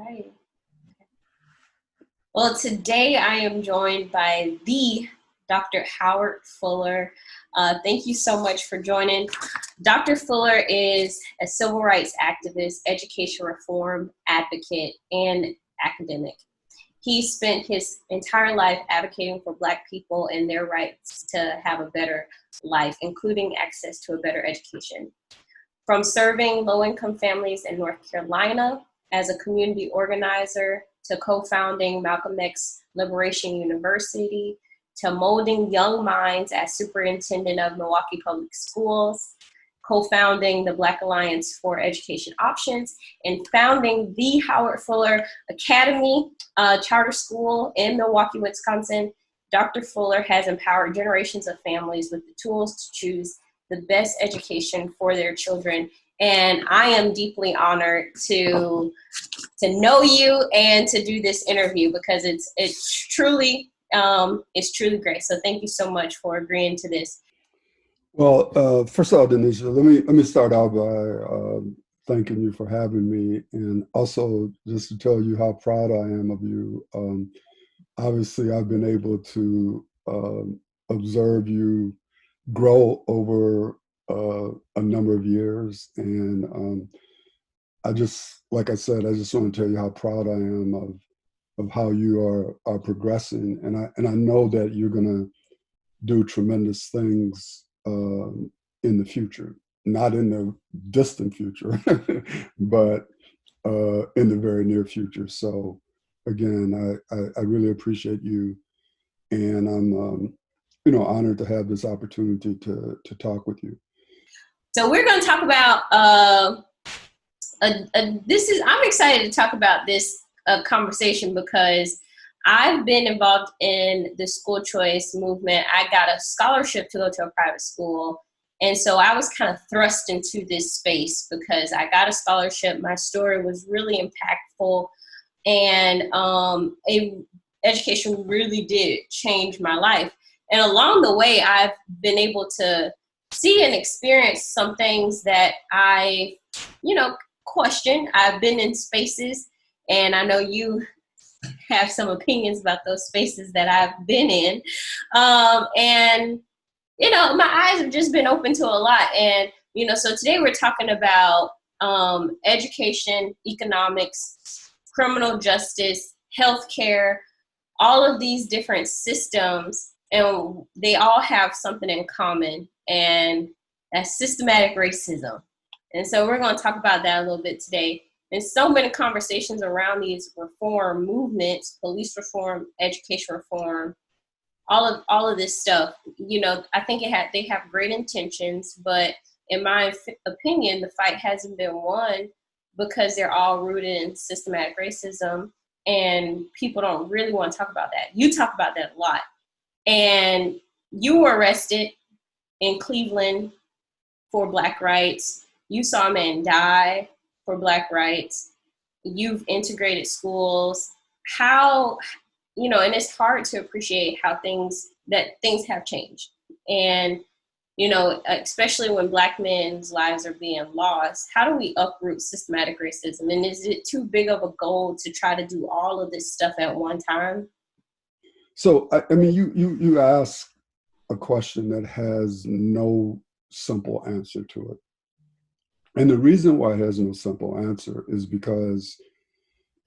right. Well, today I am joined by the Dr. Howard Fuller. Thank you so much for joining. Dr. Fuller is a civil rights activist, education reform advocate, and academic. He spent his entire life advocating for Black people and their rights to have a better life, including access to a better education. From serving low-income families in North Carolina as a community organizer, to co-founding Malcolm X Liberation University, to molding young minds as superintendent of Milwaukee Public Schools, co-founding the Black Alliance for Education Options, and founding the Howard Fuller Academy charter school in Milwaukee, Wisconsin. Dr. Fuller has empowered generations of families with the tools to choose the best education for their children. And I am deeply honored to know you and to do this interview because it's truly great. So thank you so much for agreeing to this. Well, first of all, Denisha, let me start out by thanking you for having me, and also just to tell you how proud I am of you. Obviously, I've been able to observe you grow over a number of years, and I just, like I said, I just want to tell you how proud I am of how you are progressing, and I know that you're going to do tremendous things in the future, not in the distant future, but in the very near future. So again, I really appreciate you, and I'm honored to have this opportunity to talk with you. So we're going to talk about I'm excited to talk about this conversation because I've been involved in the school choice movement. I got a scholarship to go to a private school. And so I was kind of thrust into this space because I got a scholarship. My story was really impactful, and education really did change my life. And along the way, I've been able to see and experience some things that I, question. I've been in spaces, and I know you have some opinions about those spaces that I've been in. And, my eyes have just been open to a lot. And, so today we're talking about education, economics, criminal justice, healthcare, all of these different systems, and they all have something in common, and that's systematic racism. And so we're going to talk about that a little bit today. There's so many conversations around these reform movements, police reform, education reform, all of this stuff. I think they have great intentions, but in my opinion, the fight hasn't been won because they're all rooted in systematic racism, and people don't really want to talk about that. You talk about that a lot. And you were arrested in Cleveland for Black rights. You saw a man die for Black rights. You've integrated schools. How, and it's hard to appreciate how things have changed. And, especially when Black men's lives are being lost, how do we uproot systematic racism? And is it too big of a goal to try to do all of this stuff at one time? So, I mean, you ask a question that has no simple answer to it. And the reason why it has no simple answer is because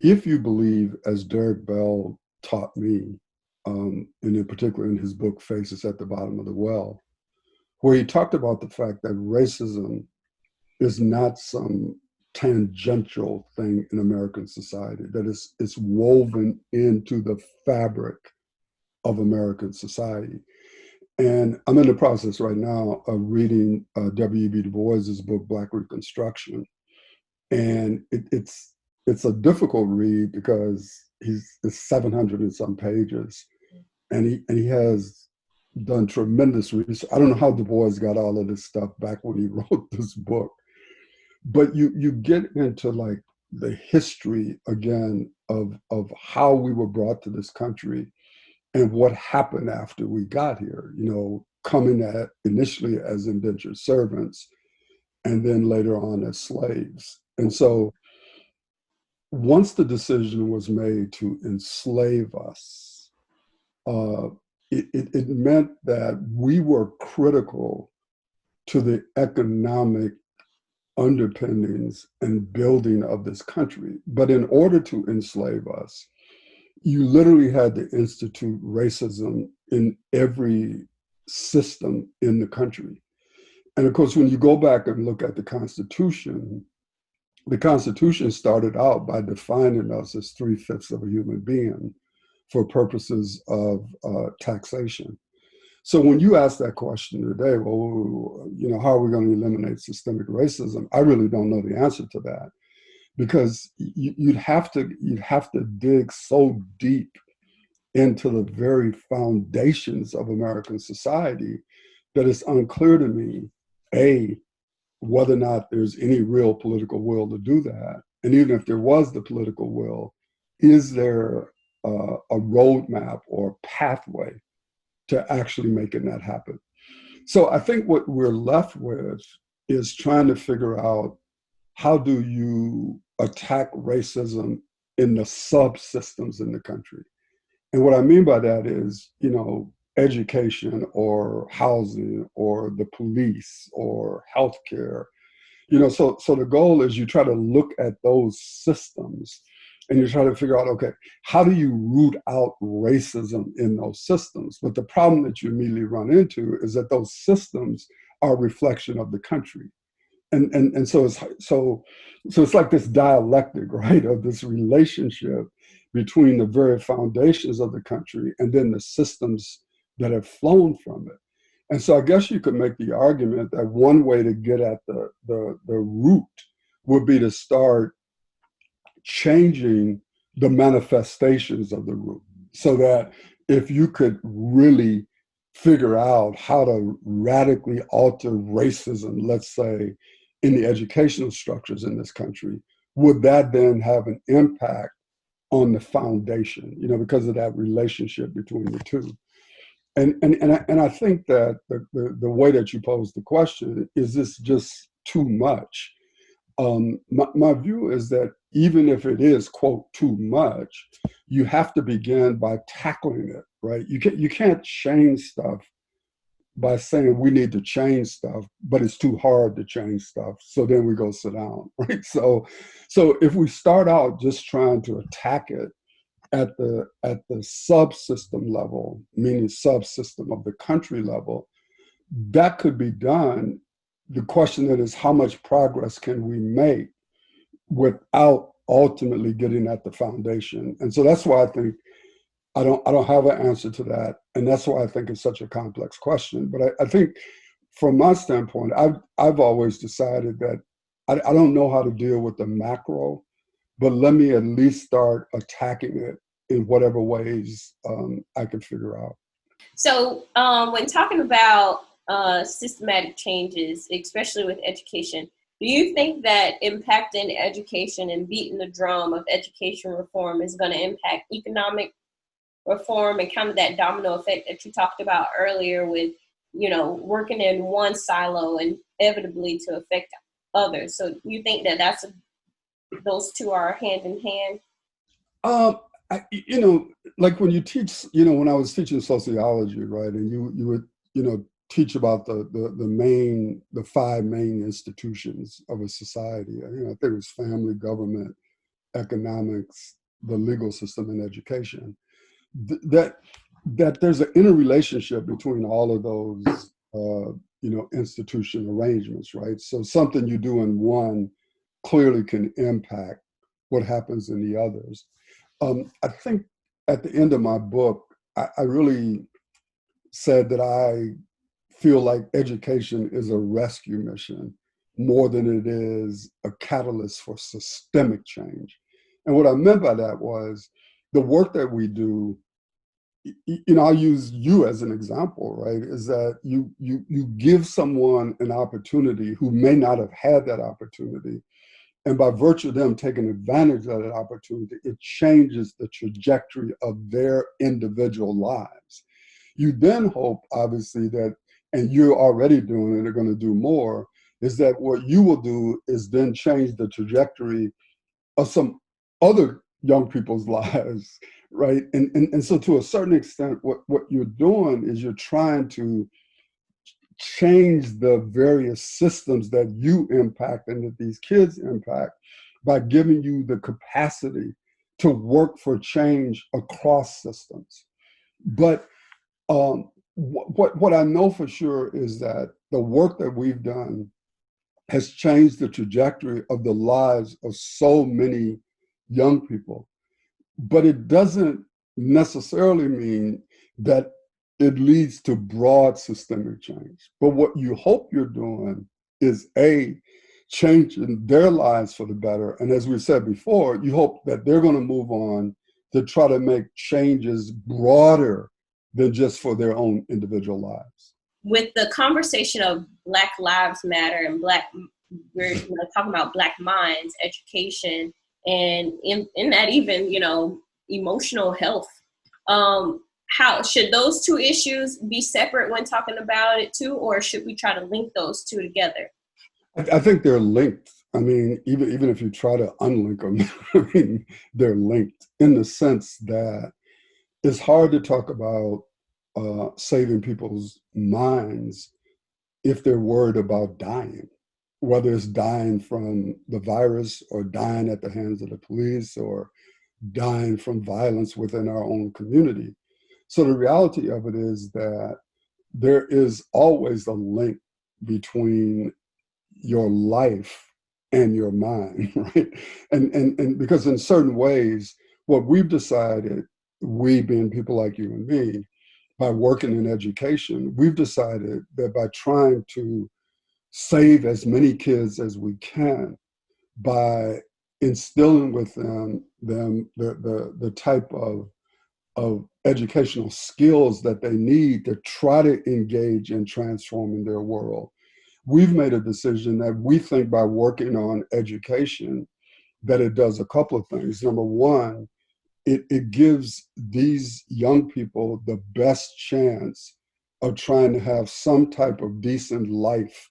if you believe, as Derek Bell taught me, and in particular in his book, Faces at the Bottom of the Well, where he talked about the fact that racism is not some tangential thing in American society, that it's woven into the fabric of American society. And I'm in the process right now of reading W.E.B. Du Bois's book, Black Reconstruction. And it's a difficult read because it's 700 and some pages. And he has done tremendous research. I don't know how Du Bois got all of this stuff back when he wrote this book. But you get into like the history again of how we were brought to this country and what happened after we got here, coming at initially as indentured servants and then later on as slaves. And so once the decision was made to enslave us, it meant that we were critical to the economic underpinnings and building of this country. But in order to enslave us, you literally had to institute racism in every system in the country. And of course, when you go back and look at the Constitution started out by defining us as 3/5 of a human being for purposes of taxation. So when you ask that question today, well, how are we going to eliminate systemic racism? I really don't know the answer to that, because you'd have to dig so deep into the very foundations of American society that it's unclear to me, A, whether or not there's any real political will to do that. And even if there was the political will, is there a roadmap or pathway to actually making that happen? So I think what we're left with is trying to figure out, how do you attack racism in the subsystems in the country? And what I mean by that is, education or housing or the police or healthcare. So the goal is you try to look at those systems and you try to figure out, okay, how do you root out racism in those systems? But the problem that you immediately run into is that those systems are a reflection of the country. And so it's like this dialectic, right, of this relationship between the very foundations of the country and then the systems that have flown from it. And so I guess you could make the argument that one way to get at the root would be to start changing the manifestations of the root, so that if you could really figure out how to radically alter racism, let's say, in the educational structures in this country, would that then have an impact on the foundation, because of that relationship between the two? And I think that the way that you pose the question, is this just too much? My view is that even if it is, quote, too much, you have to begin by tackling it, right? You can't change stuff by saying we need to change stuff, but it's too hard to change stuff. So then we go sit down, right? So if we start out just trying to attack it at the subsystem level, meaning subsystem of the country level, that could be done. The question then is, how much progress can we make without ultimately getting at the foundation? And so that's why I think I don't have an answer to that. And that's why I think it's such a complex question. But I think from my standpoint, I've always decided that I don't know how to deal with the macro, but let me at least start attacking it in whatever ways I can figure out. So when talking about systematic changes, especially with education, do you think that impacting education and beating the drum of education reform is going to impact economic reform and kind of that domino effect that you talked about earlier with, working in one silo and inevitably to affect others? So you think that those two are hand in hand? Like when you teach, when I was teaching sociology, right, and you would, teach about the five main institutions of a society. I think it was family, government, economics, the legal system, and education. That there's an interrelationship between all of those, institution arrangements, right? So something you do in one clearly can impact what happens in the others. I think at the end of my book, I really said that I feel like education is a rescue mission more than it is a catalyst for systemic change. And what I meant by that was the work that we do, I'll use you as an example, right? Is that you give someone an opportunity who may not have had that opportunity. And by virtue of them taking advantage of that opportunity, it changes the trajectory of their individual lives. You then hope, obviously, that, and you're already doing it, are going to do more, is that what you will do is then change the trajectory of some other young people's lives, right? And so to a certain extent, what you're doing is you're trying to change the various systems that you impact and that these kids impact by giving you the capacity to work for change across systems. But what I know for sure is that the work that we've done has changed the trajectory of the lives of so many young people. But it doesn't necessarily mean that it leads to broad systemic change. But what you hope you're doing is changing their lives for the better. And as we said before, you hope that they're going to move on to try to make changes broader than just for their own individual lives. With the conversation of Black Lives Matter and we're talking about Black minds, education, and in that even, emotional health. How should those two issues be separate when talking about it too, or should we try to link those two together? I think they're linked. I mean, even if you try to unlink them, I mean, they're linked in the sense that it's hard to talk about saving people's minds if they're worried about dying, whether it's dying from the virus or dying at the hands of the police or dying from violence within our own community. So the reality of it is that there is always a link between your life and your mind, right? And because in certain ways, what we've decided, we being people like you and me, by working in education, we've decided that by trying to save as many kids as we can, by instilling with them the type of educational skills that they need to try to engage in transforming their world. We've made a decision that we think by working on education, that it does a couple of things. Number one, it gives these young people the best chance of trying to have some type of decent life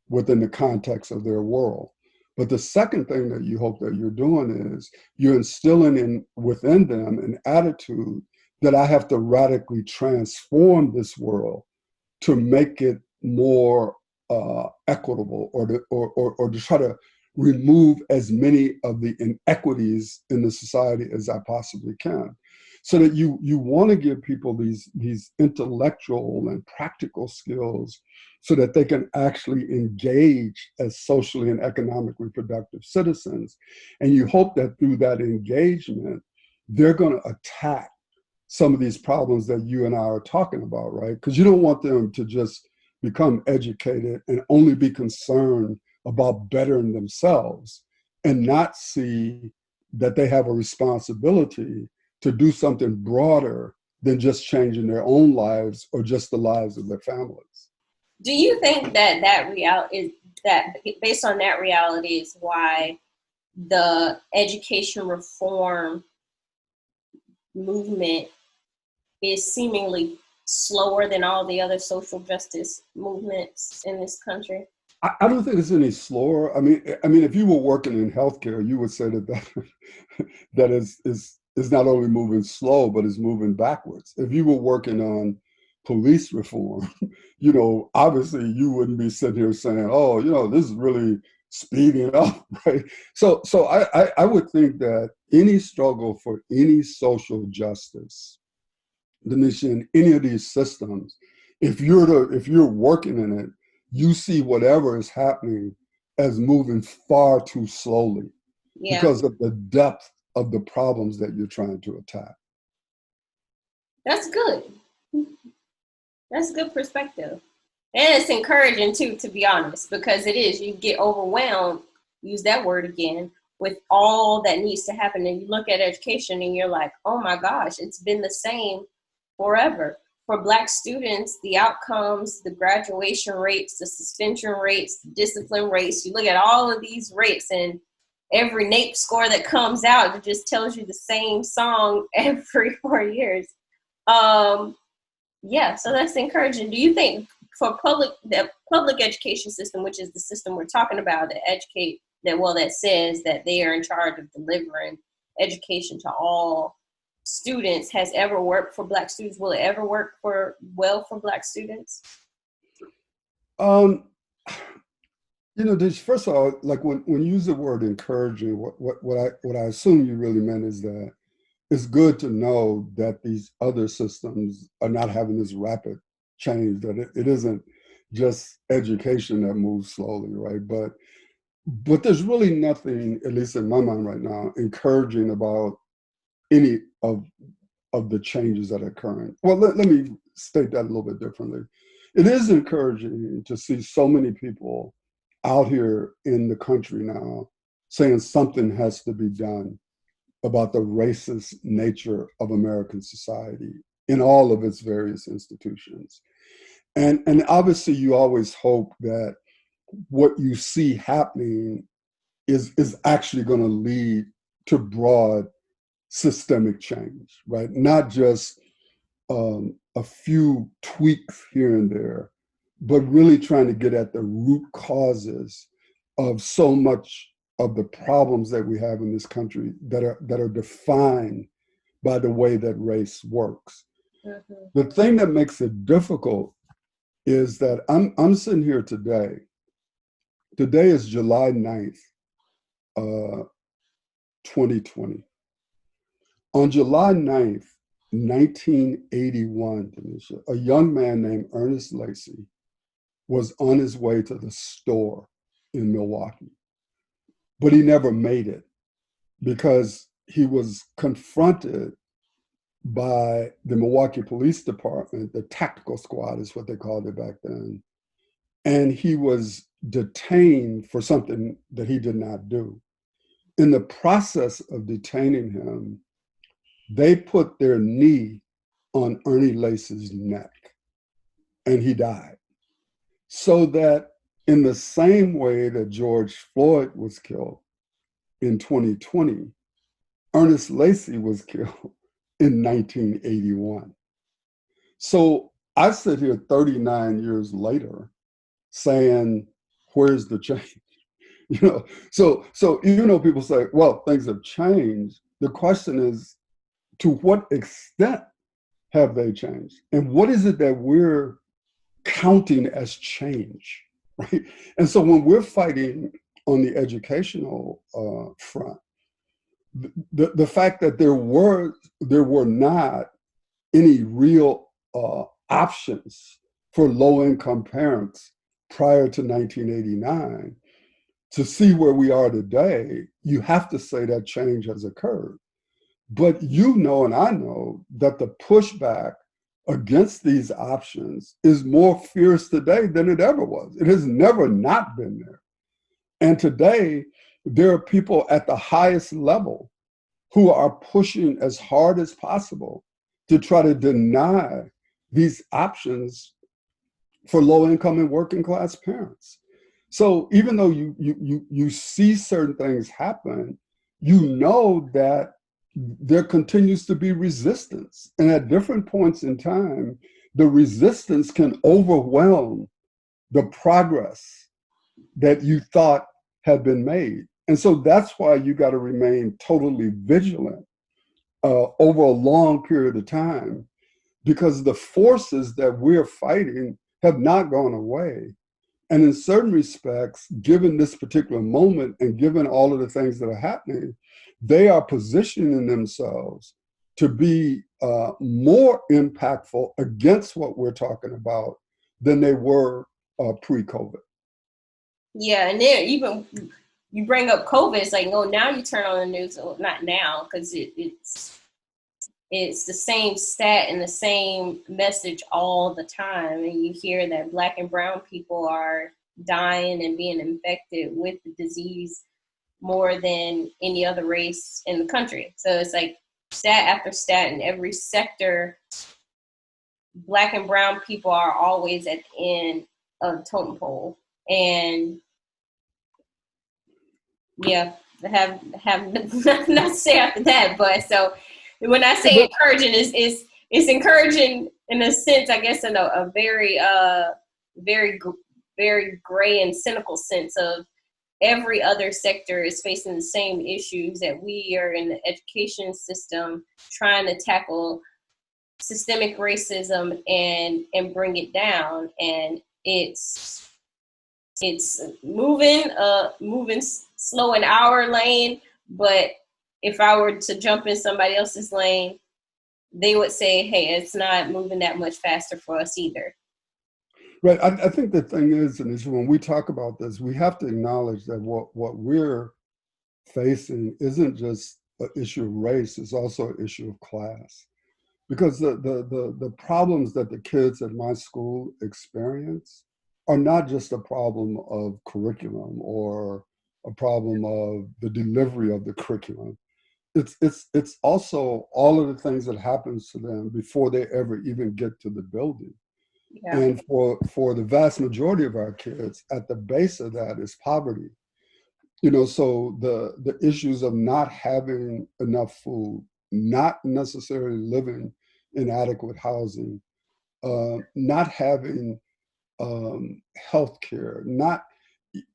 within the context of their world. But the second thing that you hope that you're doing is you're instilling within them an attitude that I have to radically transform this world to make it more equitable, or to try to remove as many of the inequities in the society as I possibly can. So that you want to give people these intellectual and practical skills so that they can actually engage as socially and economically productive citizens. And you hope that through that engagement, they're going to attack some of these problems that you and I are talking about, right? Because you don't want them to just become educated and only be concerned about bettering themselves and not see that they have a responsibility to do something broader than just changing their own lives or just the lives of their families. Do you think that reality is that based on that reality is why the education reform movement is seemingly slower than all the other social justice movements in this country? I don't think it's any slower. I mean, if you were working in healthcare, you would say that is not only moving slow, but is moving backwards. If you were working on police reform, obviously you wouldn't be sitting here saying, oh, this is really speeding up, right? So I would think that any struggle for any social justice, in any of these systems, if you're working in it, you see whatever is happening as moving far too slowly because of the depth of the problems that you're trying to attack. That's good. That's a good perspective. And it's encouraging too, to be honest, because it is, you get overwhelmed, use that word again, with all that needs to happen. And you look at education and you're like, oh my gosh, it's been the same forever. For Black students, the outcomes, the graduation rates, the suspension rates, the discipline rates, you look at all of these rates and every NAEP score that comes out, it just tells you the same song every 4 years. So that's encouraging. Do you think for the public education system, which is the system we're talking about, that says that they are in charge of delivering education to all students has ever worked for Black students? Will it ever work well for Black students? Um, first of all, like when you use the word encouraging, what I assume you really meant is that it's good to know that these other systems are not having this rapid change, that it isn't just education that moves slowly, right? But there's really nothing, at least in my mind right now, encouraging about any of the changes that are occurring. Well, let me state that a little bit differently. It is encouraging to see so many people out here in the country now saying something has to be done about the racist nature of American society in all of its various institutions. And obviously you always hope that what you see happening is actually going to lead to broad systemic change, right? Not just a few tweaks here and there, but really trying to get at the root causes of so much of the problems that we have in this country that are defined by the way that race works. Mm-hmm. The thing that makes it difficult is that I'm sitting here today. Today is July 9th, 2020. On July 9th, 1981, Tanisha, a young man named Ernest Lacy was on his way to the store in Milwaukee. But he never made it because he was confronted by the Milwaukee Police Department, the tactical squad is what they called it back then. And he was detained for something that he did not do. In the process of detaining him, they put their knee on Ernie Lacy's neck and he died. So that in the same way that George Floyd was killed in 2020, Ernest Lacy was killed in 1981. So I sit here 39 years later saying, where's the change? So people say, well, things have changed. The question is, to what extent have they changed? And what is it that we're counting as change, right? And so when we're fighting on the educational front, the fact that there were not any real options for low-income parents prior to 1989, to see where we are today, you have to say that change has occurred. But you know, and I know, that the pushback against these options is more fierce today than it ever was. It has never not been there. And today, there are people at the highest level who are pushing as hard as possible to try to deny these options for low-income and working-class parents. So even though you see certain things happen, you know that there continues to be resistance. And at different points in time, the resistance can overwhelm the progress that you thought had been made. And so that's why you got to remain totally vigilant over a long period of time, because the forces that we're fighting have not gone away. And in certain respects, given this particular moment and given all of the things that are happening, they are positioning themselves to be more impactful against what we're talking about than they were pre-COVID. Yeah, and then even you bring up COVID, it's like, oh, now you turn on the news. Well, not now, because it's the same stat and the same message all the time. And you hear that Black and brown people are dying and being infected with the disease more than any other race in the country. So it's like stat after stat in every sector. Black and brown people are always at the end of the totem pole. And yeah, I have nothing to say after that. But so when I say encouraging, it's encouraging in a sense, I guess, in a very very gray and cynical sense of every other sector is facing the same issues that we are in the education system trying to tackle systemic racism and bring it down. And it's moving slow in our lane, but if I were to jump in somebody else's lane, they would say, hey, it's not moving that much faster for us either. Right. I think the thing is, and is when we talk about this, we have to acknowledge that what we're facing isn't just an issue of race, it's also an issue of class. Because the problems that the kids at my school experience are not just a problem of curriculum or a problem of the delivery of the curriculum. It's also all of the things that happens to them before they ever even get to the building. Yeah. And for the vast majority of our kids, at the base of that is poverty. So the issues of not having enough food, not necessarily living in adequate housing, not having health care, not,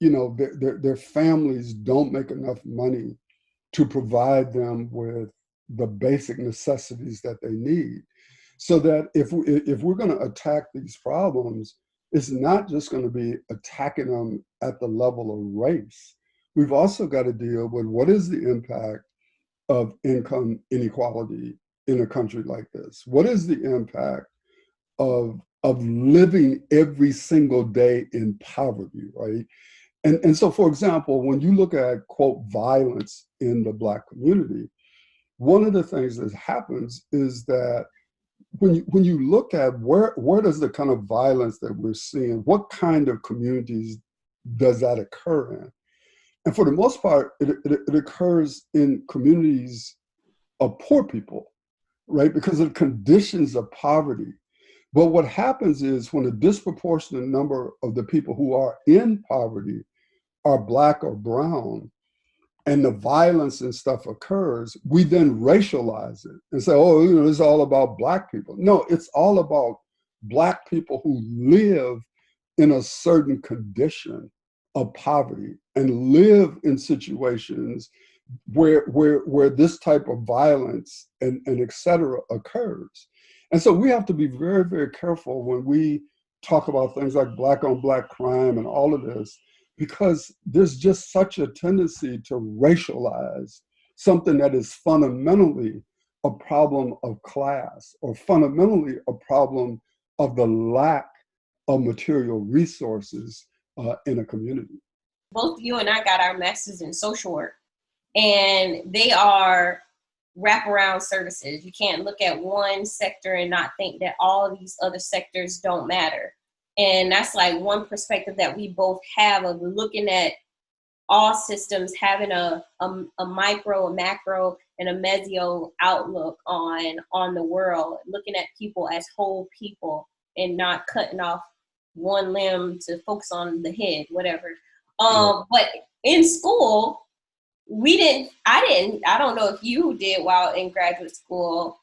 their families don't make enough money to provide them with the basic necessities that they need. So that if we're going to attack these problems, it's not just going to be attacking them at the level of race. We've also got to deal with what is the impact of income inequality in a country like this? What is the impact of living every single day in poverty, right? And so, for example, when you look at, quote, violence in the Black community, one of the things that happens is that when you look at where does the kind of violence that we're seeing, what kind of communities does that occur in? And for the most part, it occurs in communities of poor people, right? Because of conditions of poverty. But what happens is when a disproportionate number of the people who are in poverty are Black or brown, and the violence and stuff occurs, we then racialize it and say, oh, it's all about Black people. No, it's all about Black people who live in a certain condition of poverty and live in situations where this type of violence and et cetera occurs. And so we have to be very, very careful when we talk about things like Black on Black crime and all of this, because there's just such a tendency to racialize something that is fundamentally a problem of class or fundamentally a problem of the lack of material resources in a community. Both you and I got our masters in social work, and they are wraparound services. You can't look at one sector and not think that all of these other sectors don't matter. And that's like one perspective that we both have of looking at all systems, having a micro, a macro, and a meso outlook on the world, looking at people as whole people and not cutting off one limb to focus on the head, whatever. But in school, I don't know if you did while in graduate school,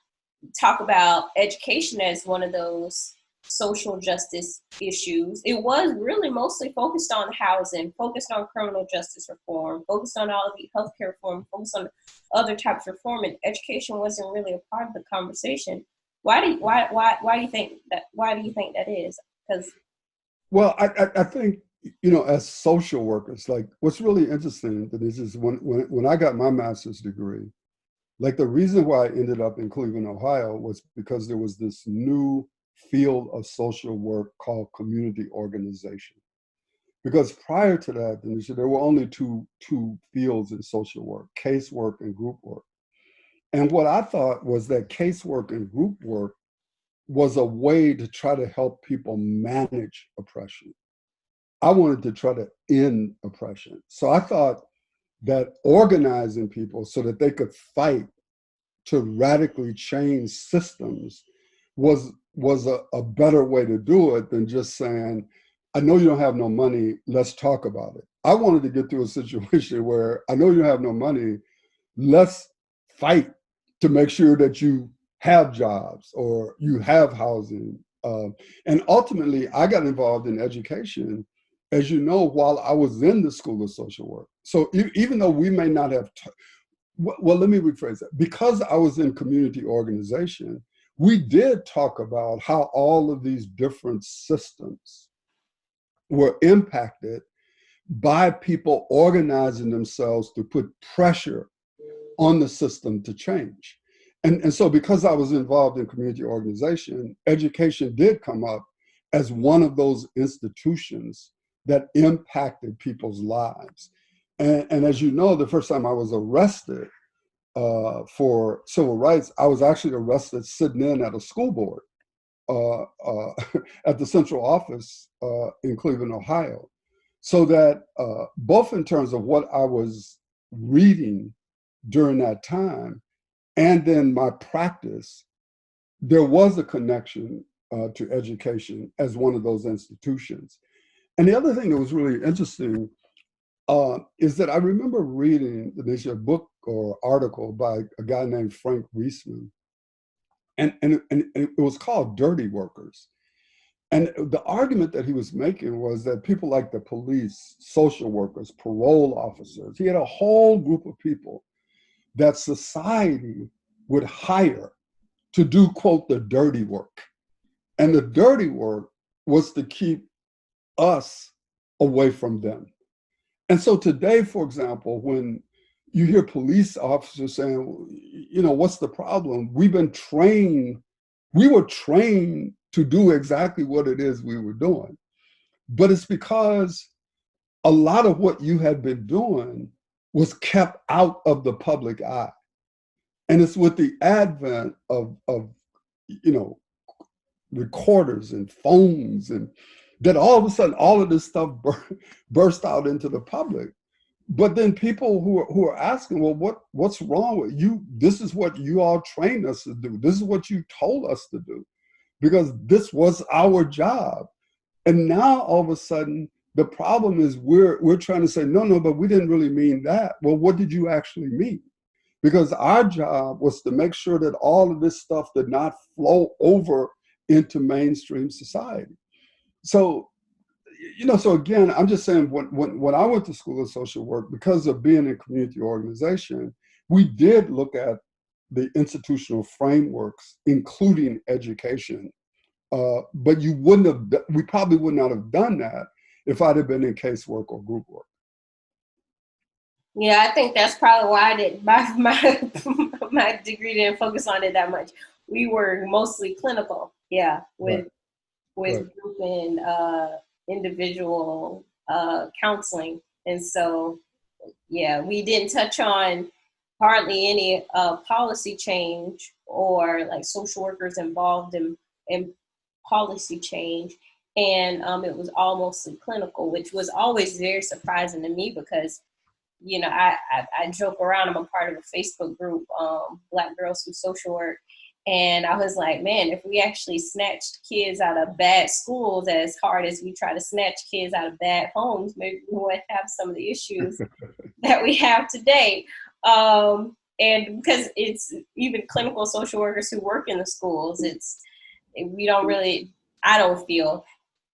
talk about education as one of those social justice issues. It was really mostly focused on housing, focused on criminal justice reform, focused on all of the healthcare reform, focused on other types of reform, and education wasn't really a part of the conversation. Why do you think that is? Because I think, as social workers, like what's really interesting is when I got my master's degree, like the reason why I ended up in Cleveland, Ohio was because there was this new field of social work called community organization. Because prior to that, there were only two fields in social work, casework and group work. And what I thought was that casework and group work was a way to try to help people manage oppression. I wanted to try to end oppression. So I thought that organizing people so that they could fight to radically change systems was a better way to do it than just saying, I know you don't have no money, let's talk about it. I wanted to get through a situation where I know you have no money, let's fight to make sure that you have jobs or you have housing. And ultimately, I got involved in education as you know, while I was in the School of Social Work, so even though we may not have, well, let me rephrase that. Because I was in community organization, we did talk about how all of these different systems were impacted by people organizing themselves to put pressure on the system to change. And so because I was involved in community organization, education did come up as one of those institutions that impacted people's lives. And as you know, the first time I was arrested for civil rights, I was actually arrested sitting in at a school board at the central office in Cleveland, Ohio. So that both in terms of what I was reading during that time and then my practice, there was a connection to education as one of those institutions. And the other thing that was really interesting is that I remember reading a book or article by a guy named Frank Reisman, and it was called Dirty Workers. And the argument that he was making was that people like the police, social workers, parole officers, he had a whole group of people that society would hire to do, quote, the dirty work. And the dirty work was to keep us away from them. And so today, for example, when you hear police officers saying, you know, what's the problem? We were trained to do exactly what it is we were doing. But it's because a lot of what you had been doing was kept out of the public eye. And it's with the advent of you know, recorders and phones, and that all of a sudden all of this stuff burst out into the public. But then people who are asking, well, what's wrong with you? This is what you all trained us to do. This is what you told us to do, because this was our job. And now all of a sudden the problem is we're trying to say, no, but we didn't really mean that. Well, what did you actually mean? Because our job was to make sure that all of this stuff did not flow over into mainstream society. So, you know, so again, I'm just saying when I went to School of Social Work, because of being in community organization, we did look at the institutional frameworks, including education. But we probably would not have done that if I'd have been in casework or group work. Yeah, I think that's probably why I didn't my degree didn't focus on it that much. We were mostly clinical, with group and individual counseling, and so we didn't touch on hardly any policy change or like social workers involved in policy change, and it was all mostly clinical, which was always very surprising to me because, you know, I joke around. I'm a part of a Facebook group, Black Girls Who Social Work. And I was like, man, if we actually snatched kids out of bad schools as hard as we try to snatch kids out of bad homes, maybe we wouldn't have some of the issues that we have today. And because it's even clinical social workers who work in the schools, we don't really, I don't feel,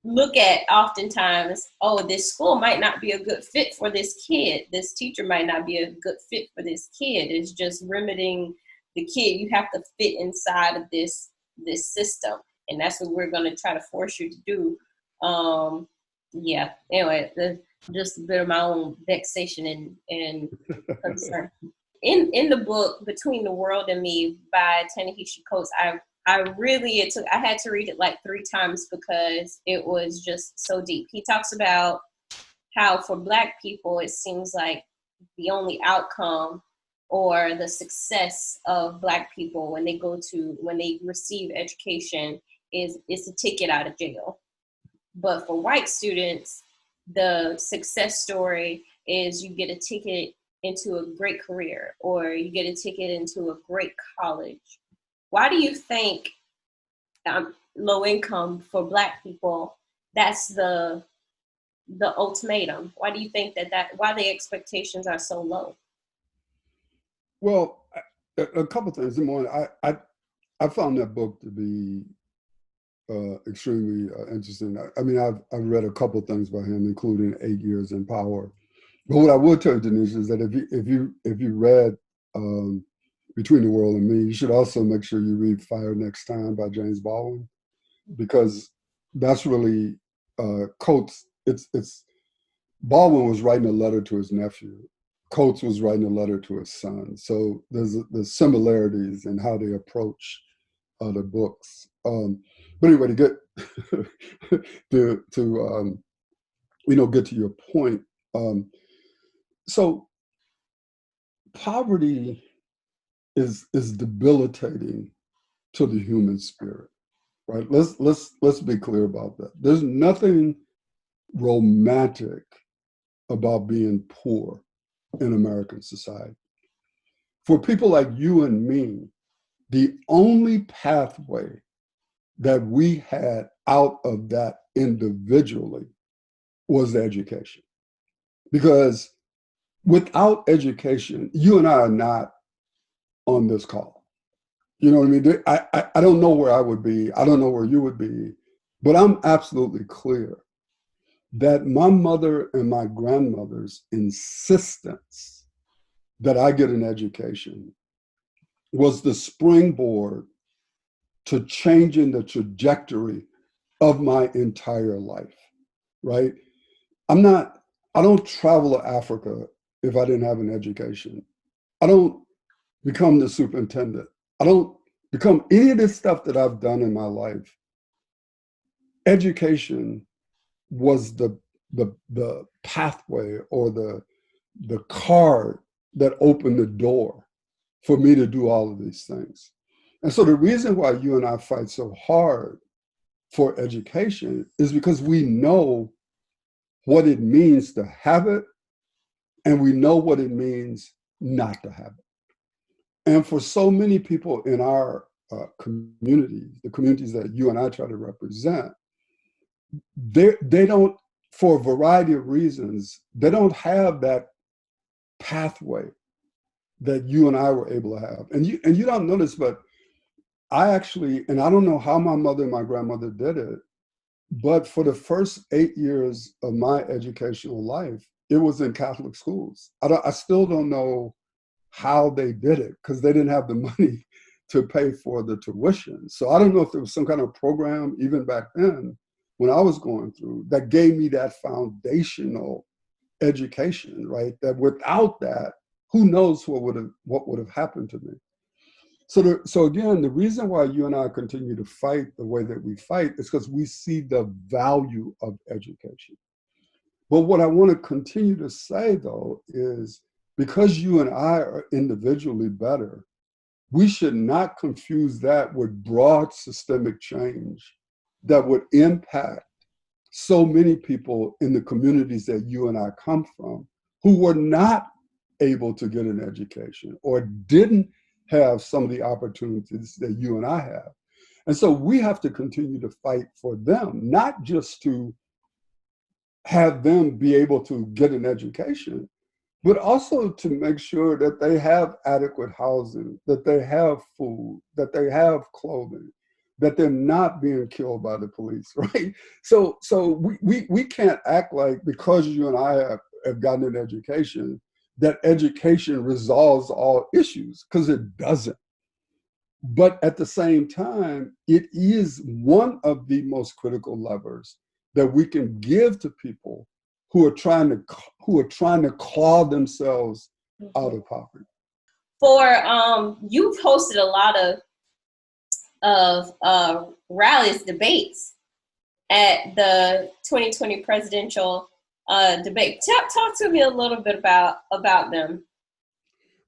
look at oftentimes, oh, this school might not be a good fit for this kid. This teacher might not be a good fit for this kid. It's just limiting the kid. You have to fit inside of this system. And that's what we're going to try to force you to do. Anyway, just a bit of my own vexation and concern. In the book, Between the World and Me by Ta-Nehisi Coates, I had to read it like 3 times because it was just so deep. He talks about how for Black people, it seems like the only outcome or the success of Black people when they receive education is a ticket out of jail. But for white students, the success story is you get a ticket into a great career, or you get a ticket into a great college. Why do you think low income for Black people, that's the ultimatum? Why do you think why the expectations are so low? Well, a couple things. One, I found that book to be extremely interesting. I mean, I've read a couple things by him, including 8 Years in Power. But what I would tell you, Denise, is that if you read Between the World and Me, you should also make sure you read Fire Next Time by James Baldwin, because that's really Coates. It's Baldwin was writing a letter to his nephew. Coates was writing a letter to his son. So there's similarities in how they approach the books. But anyway, to get get to your point. So poverty is debilitating to the human spirit, right? Let's be clear about that. There's nothing romantic about being poor in American society. For people like you and me, the only pathway that we had out of that individually was education. Because without education, you and I are not on this call. You know what I mean? I don't know where I would be. I don't know where you would be. But I'm absolutely clear that my mother and my grandmother's insistence that I get an education was the springboard to changing the trajectory of my entire life, right? I don't travel to Africa if I didn't have an education. I don't become the superintendent. I don't become any of this stuff that I've done in my life. Education was the pathway or the card that opened the door for me to do all of these things. And so the reason why you and I fight so hard for education is because we know what it means to have it, and we know what it means not to have it. And for so many people in our communities, the communities that you and I try to represent, they don't, for a variety of reasons, they don't have that pathway that you and I were able to have. And you don't know this, but I actually, and I don't know how my mother and my grandmother did it, but for the first 8 years of my educational life, it was in Catholic schools. I still don't know how they did it, because they didn't have the money to pay for the tuition. So I don't know if there was some kind of program even back then when I was going through that gave me that foundational education, right? That without that, who knows what would have happened to me. So again, the reason why you and I continue to fight the way that we fight is because we see the value of education. But what I want to continue to say, though, is because you and I are individually better, we should not confuse that with broad systemic change that would impact so many people in the communities that you and I come from who were not able to get an education or didn't have some of the opportunities that you and I have. And so we have to continue to fight for them, not just to have them be able to get an education, but also to make sure that they have adequate housing, that they have food, that they have clothing, that they're not being killed by the police, right? So we can't act like because you and I have gotten an education, that education resolves all issues, because it doesn't. But at the same time, it is one of the most critical levers that we can give to people who are trying to claw themselves out of poverty. You've hosted a lot of rallies, debates at the 2020 presidential debate. Talk to me a little bit about them.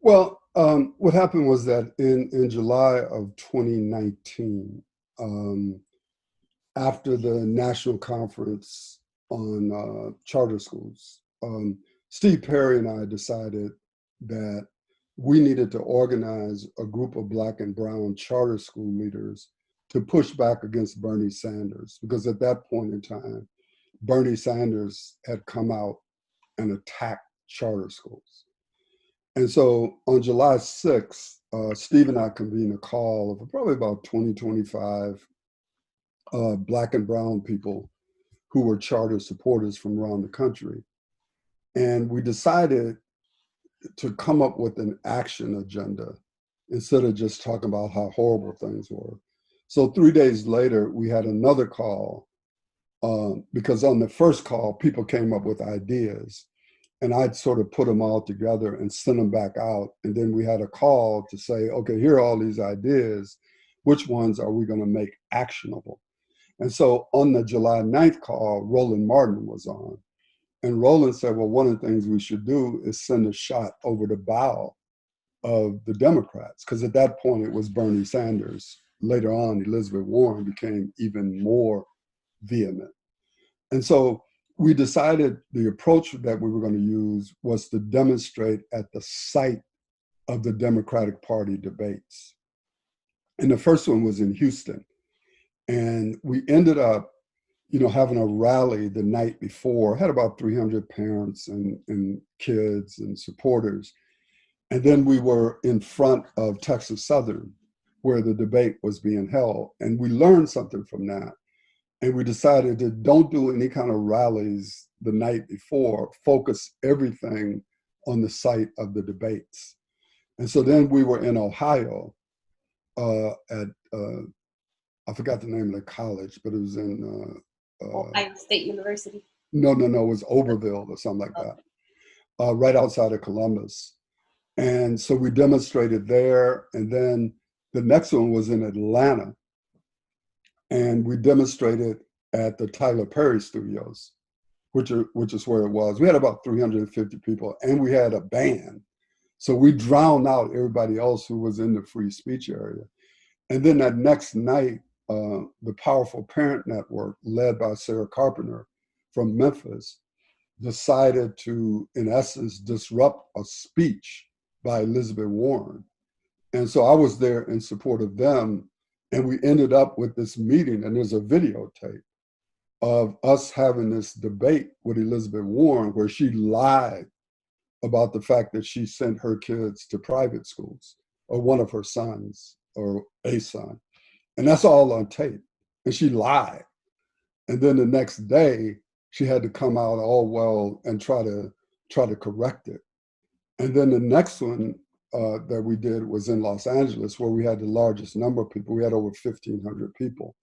Well, what happened was that in July of 2019, after the national conference on charter schools, Steve Perry and I decided that we needed to organize a group of Black and brown charter school leaders to push back against Bernie Sanders, because at that point in time, Bernie Sanders had come out and attacked charter schools. And so on July 6th, Steve and I convened a call of probably about 20, 25 Black and brown people who were charter supporters from around the country. And we decided to come up with an action agenda instead of just talking about how horrible things were. So 3 days later, we had another call because on the first call, people came up with ideas and I'd sort of put them all together and send them back out. And then we had a call to say, okay, here are all these ideas. Which ones are we going to make actionable? And so on the July 9th call, Roland Martin was on. And Roland said, well, one of the things we should do is send a shot over the bow of the Democrats, because at that point it was Bernie Sanders. Later on, Elizabeth Warren became even more vehement. And so we decided the approach that we were going to use was to demonstrate at the site of the Democratic Party debates. And the first one was in Houston. And we ended up, having a rally the night before, had about 300 parents and kids and supporters. And then we were in front of Texas Southern, where the debate was being held. And we learned something from that. And we decided to don't do any kind of rallies the night before, focus everything on the site of the debates. And so then we were in Ohio at, I forgot the name of the college, but it was in Ohio State University. No, it was Oberville or something like that, right outside of Columbus. And so we demonstrated there. And then the next one was in Atlanta. And we demonstrated at the Tyler Perry Studios, which is where it was. We had about 350 people and we had a band. So we drowned out everybody else who was in the free speech area. And then that next night, the Powerful Parent Network, led by Sarah Carpenter from Memphis, decided to, in essence, disrupt a speech by Elizabeth Warren. And so I was there in support of them. And we ended up with this meeting, and there's a videotape of us having this debate with Elizabeth Warren where she lied about the fact that she sent her kids to private schools, or one of her sons, or a son. And that's all on tape. And she lied. And then the next day, she had to come out all well and try to correct it. And then the next one that we did was in Los Angeles, where we had the largest number of people. We had over 1,500 people.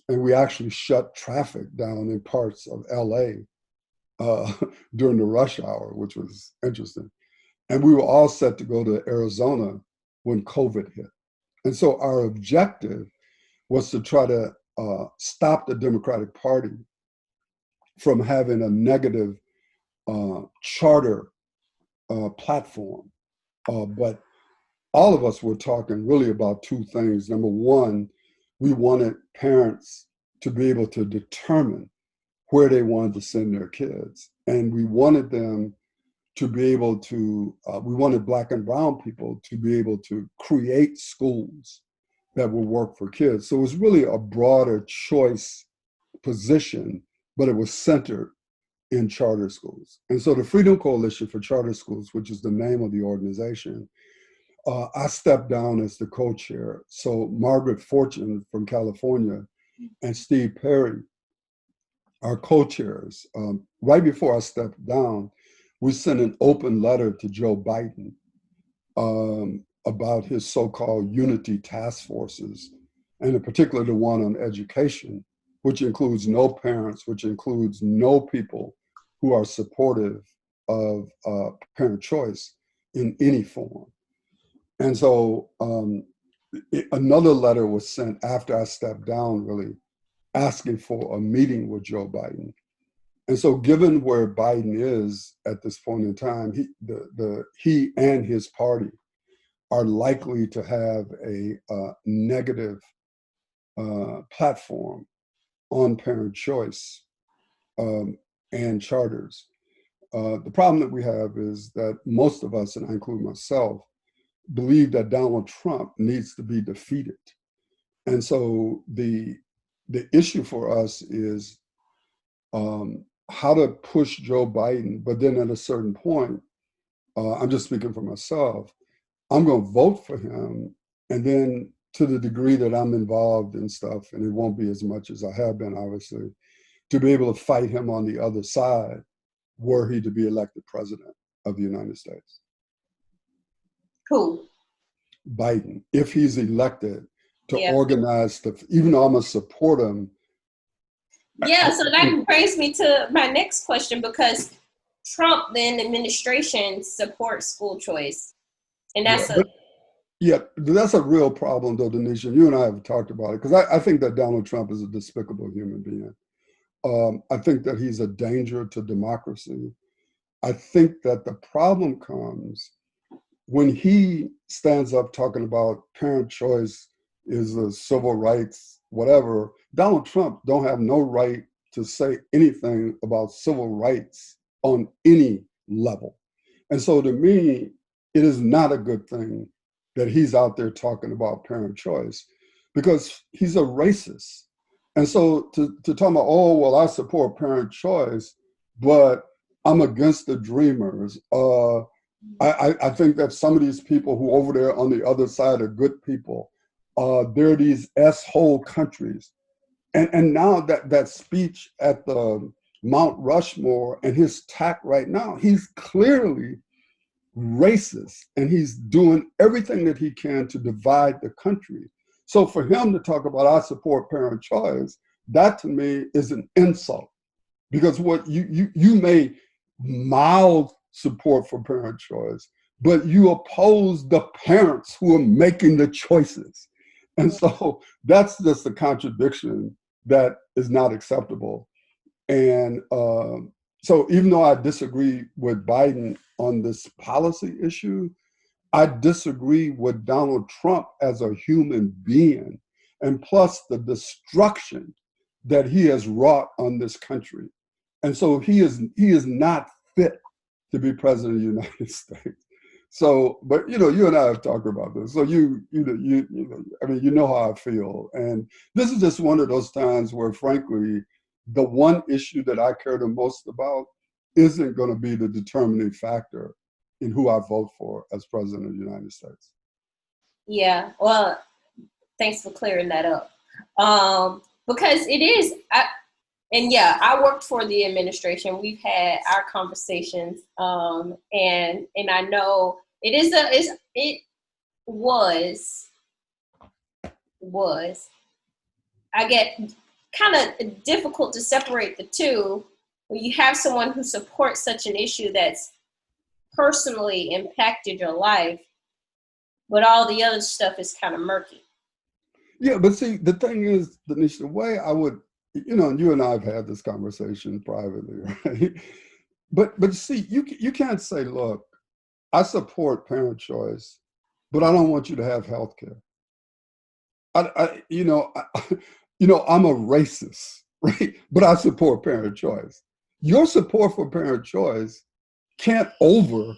And we actually shut traffic down in parts of LA during the rush hour, which was interesting. And we were all set to go to Arizona when COVID hit. And so our objective was to try to stop the Democratic Party from having a negative charter platform. But all of us were talking really about two things. Number one, we wanted parents to be able to determine where they wanted to send their kids. And we wanted them to be able to, we wanted Black and brown people to be able to create schools that will work for kids. So it was really a broader choice position, but it was centered in charter schools. And so the Freedom Coalition for Charter Schools, which is the name of the organization, I stepped down as the co-chair. So Margaret Fortune from California and Steve Perry are co-chairs. Right before I stepped down, we sent an open letter to Joe Biden about his so-called unity task forces, and in particular the one on education, which includes no parents, which includes no people who are supportive of parent choice in any form. And so another letter was sent after I stepped down, really, asking for a meeting with Joe Biden. And so given where Biden is at this point in time, he and his party are likely to have a negative platform on parent choice and charters. The problem that we have is that most of us, and I include myself, believe that Donald Trump needs to be defeated. And so the issue for us is how to push Joe Biden, but then at a certain point, I'm just speaking for myself, I'm going to vote for him. And then to the degree that I'm involved in stuff, and it won't be as much as I have been, obviously, to be able to fight him on the other side were he to be elected president of the United States. Who? Biden, if he's elected to Yeah. organize stuff, even though I'm going to support him. Yeah, so that brings me to my next question, because Trump, then administration, supports school choice. And that's that's a real problem, though, Denisha. You and I have talked about it, because I think that Donald Trump is a despicable human being. I think that he's a danger to democracy. I think that the problem comes when he stands up talking about parent choice is a civil rights, whatever. Donald Trump don't have no right to say anything about civil rights on any level. And so to me, it is not a good thing that he's out there talking about parent choice, because he's a racist. And so to talk about, oh, well, I support parent choice, but I'm against the dreamers. I think that some of these people who over there on the other side are good people. They're these S-hole countries. And now that speech at the Mount Rushmore and his tack right now, he's clearly racist, and he's doing everything that he can to divide the country. So for him to talk about, I support parent choice, that to me is an insult, because what you may mild support for parent choice, but you oppose the parents who are making the choices. And so that's just a contradiction that is not acceptable. And so even though I disagree with Biden on this policy issue, I disagree with Donald Trump as a human being, and plus the destruction that he has wrought on this country. And so he is not fit to be president of the United States. So, but you and I have talked about this. So you know, I mean, you know how I feel. And this is just one of those times where, frankly, the one issue that I care the most about isn't going to be the determining factor in who I vote for as president of the United States. Yeah, well, thanks for clearing that up. Because it is, I worked for the administration. We've had our conversations, and I know it was, I get kind of difficult to separate the two when you have someone who supports such an issue that's personally impacted your life, but all the other stuff is kind of murky. Yeah, but see, the thing is, Denisha, the way I would, and you and I have had this conversation privately, right? But see, you can't say, look, I support parent choice, but I don't want you to have health care. I'm a racist, right? But I support parent choice. Your support for parent choice can't over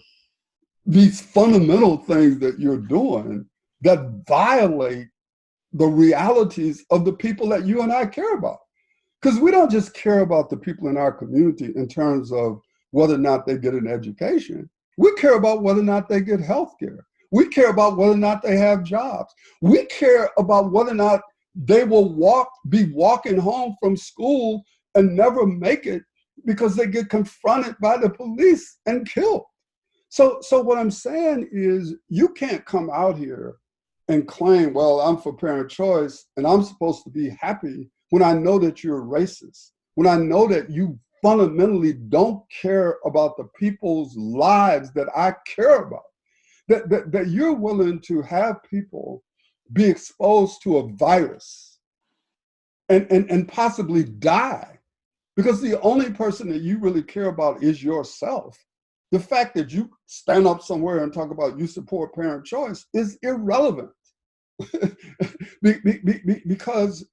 these fundamental things that you're doing that violate the realities of the people that you and I care about. Because we don't just care about the people in our community in terms of whether or not they get an education. We care about whether or not they get health care. We care about whether or not they have jobs. We care about whether or not they will be walking home from school and never make it because they get confronted by the police and killed. So what I'm saying is, you can't come out here and claim, well, I'm for parent choice and I'm supposed to be happy when I know that you're racist, when I know that you fundamentally don't care about the people's lives that I care about, that you're willing to have people be exposed to a virus and possibly die because the only person that you really care about is yourself. The fact that you stand up somewhere and talk about you support parent choice is irrelevant because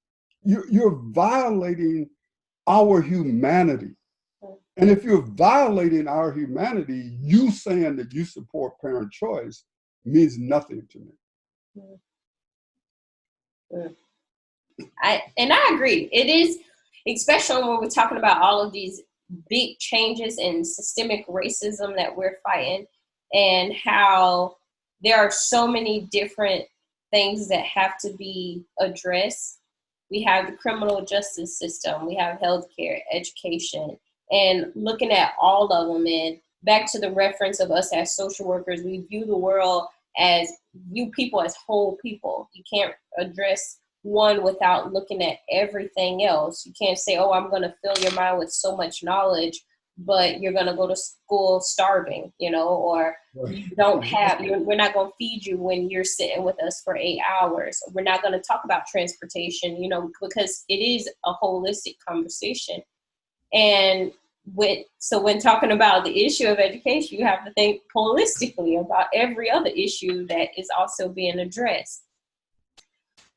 you're violating our humanity. And if you're violating our humanity, you saying that you support parent choice means nothing to me. I agree. It is, especially when we're talking about all of these big changes in systemic racism that we're fighting, and how there are so many different things that have to be addressed. We have the criminal justice system, we have healthcare, education, and looking at all of them. And back to the reference of us as social workers, we view the world as view people as whole people. You can't address one without looking at everything else. You can't say, oh, I'm going to fill your mind with so much knowledge, but you're going to go to school starving, or you don't have, we're not going to feed you when you're sitting with us for 8 hours. We're not going to talk about transportation, because it is a holistic conversation. And so when talking about the issue of education, you have to think holistically about every other issue that is also being addressed.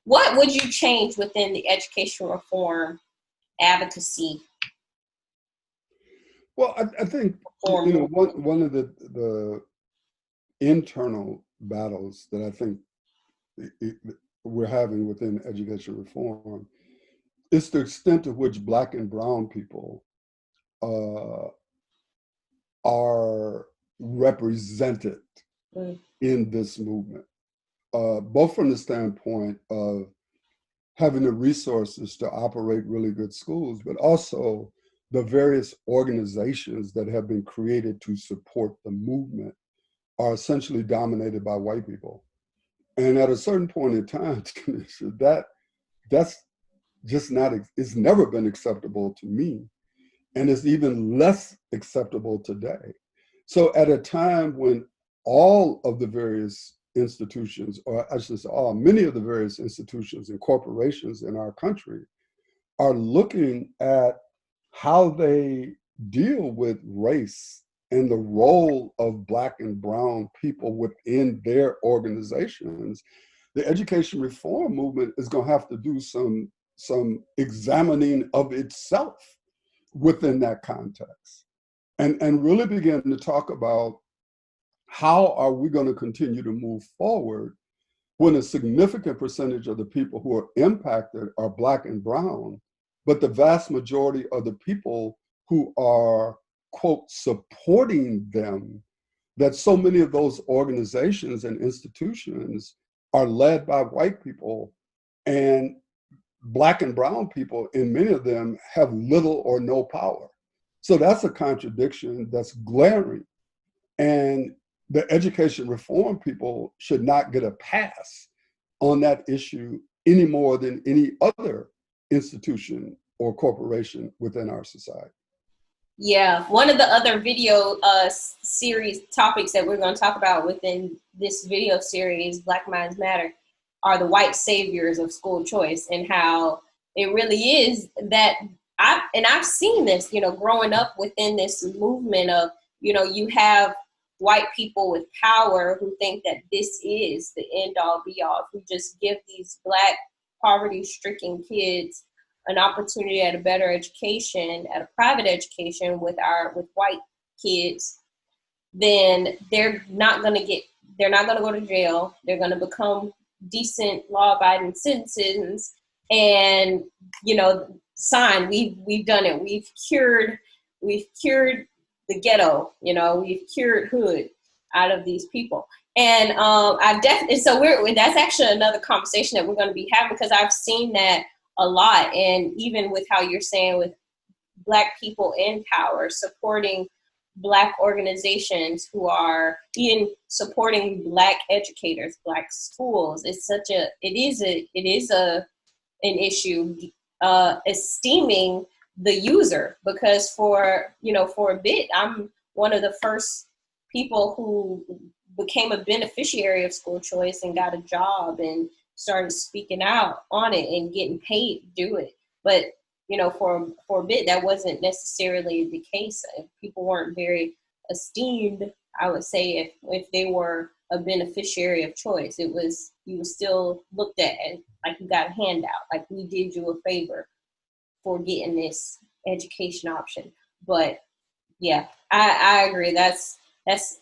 What would you change within the education reform advocacy? Well, I think one of the internal battles that I think we're having within education reform is the extent to which Black and Brown people are represented in this movement, both from the standpoint of having the resources to operate really good schools, but also the various organizations that have been created to support the movement are essentially dominated by white people. And at a certain point in time, that's just not, it's never been acceptable to me. And it's even less acceptable today. So at a time when all of the various institutions, or I should say many of the various institutions and corporations in our country are looking at how they deal with race and the role of Black and Brown people within their organizations, the education reform movement is going to have to do some examining of itself within that context, and really begin to talk about how are we going to continue to move forward when a significant percentage of the people who are impacted are Black and Brown, but the vast majority of the people who are, quote, supporting them, that so many of those organizations and institutions are led by white people, and Black and Brown people, in many of them, have little or no power. So that's a contradiction that's glaring. And the education reform people should not get a pass on that issue any more than any other institution or corporation within our society. Yeah, one of the other video series topics that we're going to talk about within this video series, Black Minds Matter, are the white saviors of school choice, and how it really is that I've seen this, growing up within this movement of, you have white people with power who think that this is the end all be all. If we just give these Black poverty-stricken kids an opportunity at a better education, at a private education with white kids, then they're not going to go to jail. They're going to become decent law-abiding citizens, and we've done it. We've cured the ghetto. We've cured hood out of these people. And that's actually another conversation that we're going to be having, because I've seen that a lot. And even with how you're saying with Black people in power supporting Black organizations who are even supporting Black educators, Black schools, it is an issue, esteeming the user, because for a bit, I'm one of the first people who became a beneficiary of school choice and got a job and started speaking out on it and getting paid to do it. But for a bit, that wasn't necessarily the case. People weren't very esteemed, I would say, if they were a beneficiary of choice. You were still looked at like you got a handout, like we did you a favor for getting this education option. But yeah, I agree. That's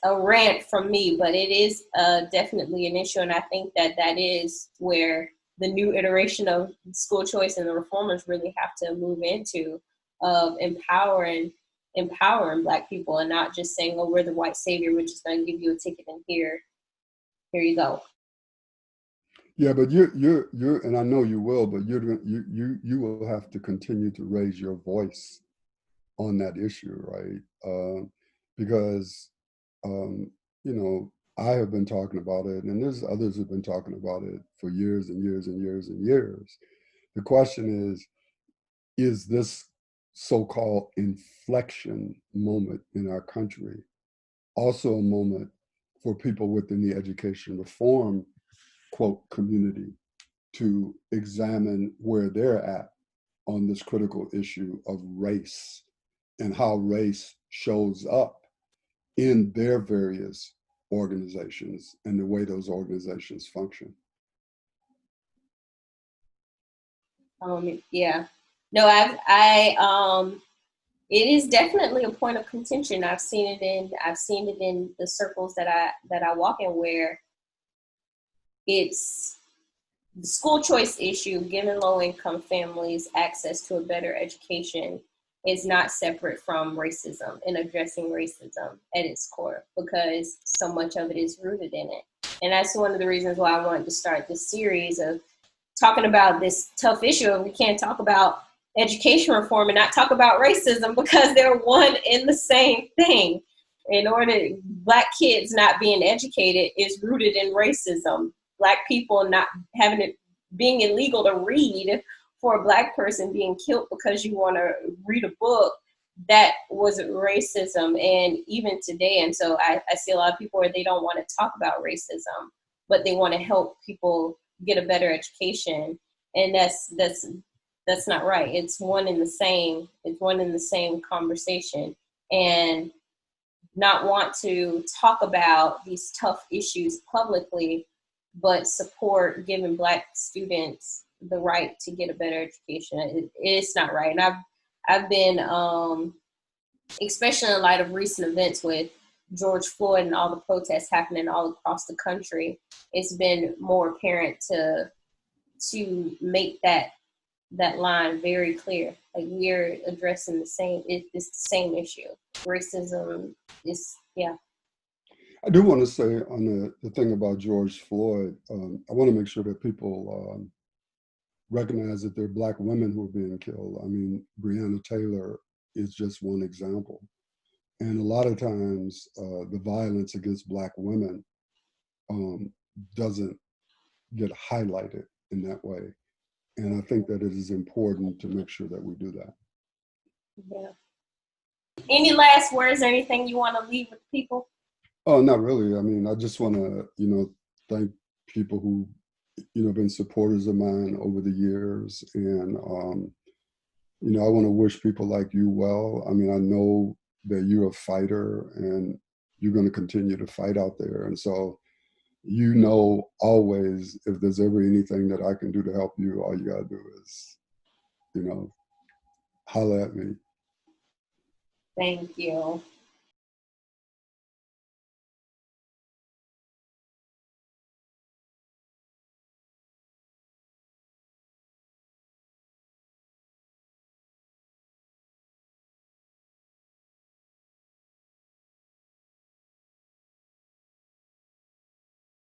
a rant from me, but it is definitely an issue. And I think that is where the new iteration of school choice and the reformers really have to move into, of empowering Black people, and not just saying, oh, we're the white savior, we're just going to give you a ticket and here you go. Yeah, but you're, and I know you will, but you will have to continue to raise your voice on that issue, right? Because um, you know, I have been talking about it, and there's others who've been talking about it for years and years and years and years. The question is this so-called inflection moment in our country also a moment for people within the education reform, quote, community to examine where they're at on this critical issue of race and how race shows up in their various organizations and the way those organizations function. Yeah. No, it is definitely a point of contention. I've seen it in the circles that I walk in, where it's the school choice issue, giving low income families access to a better education, is not separate from racism and addressing racism at its core, because so much of it is rooted in it. And that's one of the reasons why I wanted to start this series of talking about this tough issue. And we can't talk about education reform and not talk about racism, because they're one and the same thing. In order, Black kids not being educated is rooted in racism. Black people not having it, being illegal to read, for a Black person being killed because you want to read a book, that was racism. And even today, and so I see a lot of people where they don't want to talk about racism, but they want to help people get a better education, and that's not right. It's one in the same. It's one in the same conversation, and not want to talk about these tough issues publicly, but support giving Black students the right to get a better education. It's not right. And I've been, especially in light of recent events with George Floyd and all the protests happening all across the country, it's been more apparent to make that line very clear. Like, we're addressing it's the same issue. Racism is, yeah. I do want to say on the thing about George Floyd, I want to make sure that people recognize that there are Black women who are being killed. I mean, Breonna Taylor is just one example. And a lot of times the violence against Black women doesn't get highlighted in that way. And I think that it is important to make sure that we do that. Yeah. Any last words or anything you want to leave with people? Oh, not really. I mean, I just want to, thank people who, been supporters of mine over the years. And, I want to wish people like you well. I mean, I know that you're a fighter and you're going to continue to fight out there. And so, always, if there's ever anything that I can do to help you, all you got to do is, holler at me. Thank you.